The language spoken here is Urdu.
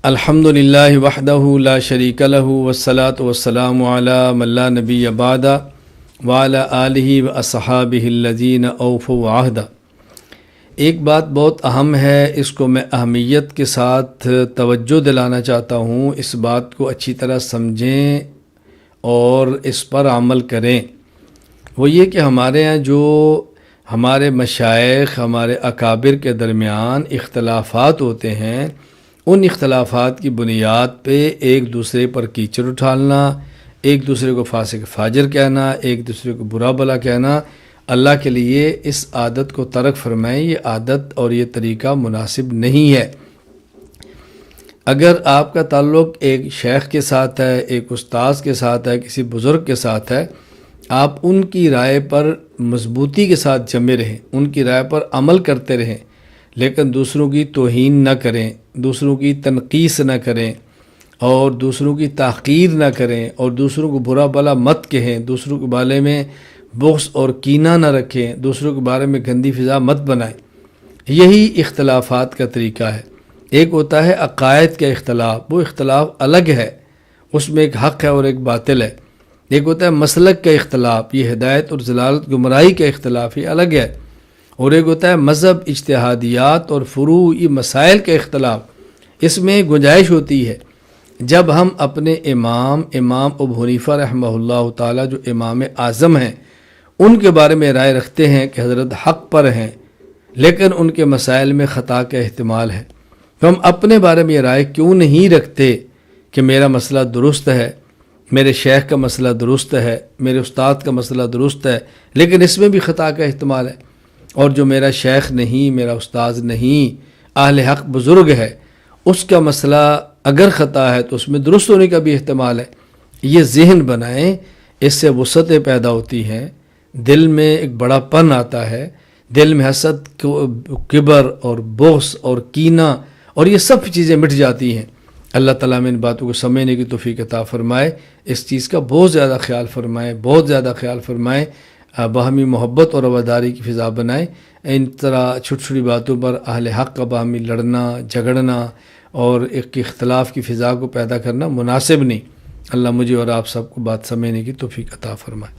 الحمدللہ وحدہ لا شریک لہ والصلاة والسلام علی من لا نبی بعدہ وعلی آلہ واصحابہ الذین اوفوا عہدہ۔ ایک بات بہت اہم ہے، اس کو میں اہمیت کے ساتھ توجہ دلانا چاہتا ہوں، اس بات کو اچھی طرح سمجھیں اور اس پر عمل کریں۔ وہ یہ کہ ہمارے ہاں جو ہمارے مشائخ، ہمارے اکابر کے درمیان اختلافات ہوتے ہیں، ان اختلافات کی بنیاد پہ ایک دوسرے پر کیچڑ اٹھالنا، ایک دوسرے کو فاسق فاجر کہنا، ایک دوسرے کو برا بلا کہنا، اللہ کے لیے اس عادت کو ترک فرمائیں۔ یہ عادت اور یہ طریقہ مناسب نہیں ہے۔ اگر آپ کا تعلق ایک شیخ کے ساتھ ہے، ایک استاذ کے ساتھ ہے، کسی بزرگ کے ساتھ ہے، آپ ان کی رائے پر مضبوطی کے ساتھ جمے رہیں، ان کی رائے پر عمل کرتے رہیں، لیکن دوسروں کی توہین نہ کریں، دوسروں کی تنقیص نہ کریں اور دوسروں کی تحقیر نہ کریں اور دوسروں کو برا بلا مت کہیں، دوسروں کے بارے میں بغض اور کینہ نہ رکھیں، دوسروں کے بارے میں گندی فضا مت بنائیں۔ یہی اختلافات کا طریقہ ہے۔ ایک ہوتا ہے عقائد کا اختلاف، وہ اختلاف الگ ہے، اس میں ایک حق ہے اور ایک باطل ہے۔ ایک ہوتا ہے مسلک کا اختلاف، یہ ہدایت اور ضلالت گمراہی کا اختلاف، یہ الگ ہے۔ اور ایک ہوتا ہے مذہب، اجتہادیات اور فروعی مسائل کا اختلاف، اس میں گنجائش ہوتی ہے۔ جب ہم اپنے امام ابو حنیفہ رحمہ اللہ تعالیٰ جو امام اعظم ہیں، ان کے بارے میں رائے رکھتے ہیں کہ حضرت حق پر ہیں، لیکن ان کے مسائل میں خطا کا احتمال ہے، تو ہم اپنے بارے میں یہ رائے کیوں نہیں رکھتے کہ میرا مسئلہ درست ہے، میرے شیخ کا مسئلہ درست ہے، میرے استاد کا مسئلہ درست ہے، لیکن اس میں بھی خطا کا احتمال ہے، اور جو میرا شیخ نہیں، میرا استاذ نہیں، اہل حق بزرگ ہے، اس کا مسئلہ اگر خطا ہے تو اس میں درست ہونے کا بھی احتمال ہے۔ یہ ذہن بنائیں، اس سے وسعتیں پیدا ہوتی ہیں، دل میں ایک بڑا پن آتا ہے، دل میں حسد، کبر اور بغض اور کینہ اور یہ سب چیزیں مٹ جاتی ہیں۔ اللہ تعالیٰ میں ان باتوں کو سمجھنے کی توفیق عطا فرمائے، اس چیز کا بہت زیادہ خیال فرمائے، بہت زیادہ خیال فرمائے، باہمی محبت اور رواداری کی فضا بنائیں۔ ان طرح چھوٹی چھوٹی باتوں پر اہل حق کا باہمی لڑنا، جھگڑنا اور ایک اختلاف کی فضا کو پیدا کرنا مناسب نہیں۔ اللہ مجھے اور آپ سب کو بات سمجھنے کی توفیق عطا فرمائے۔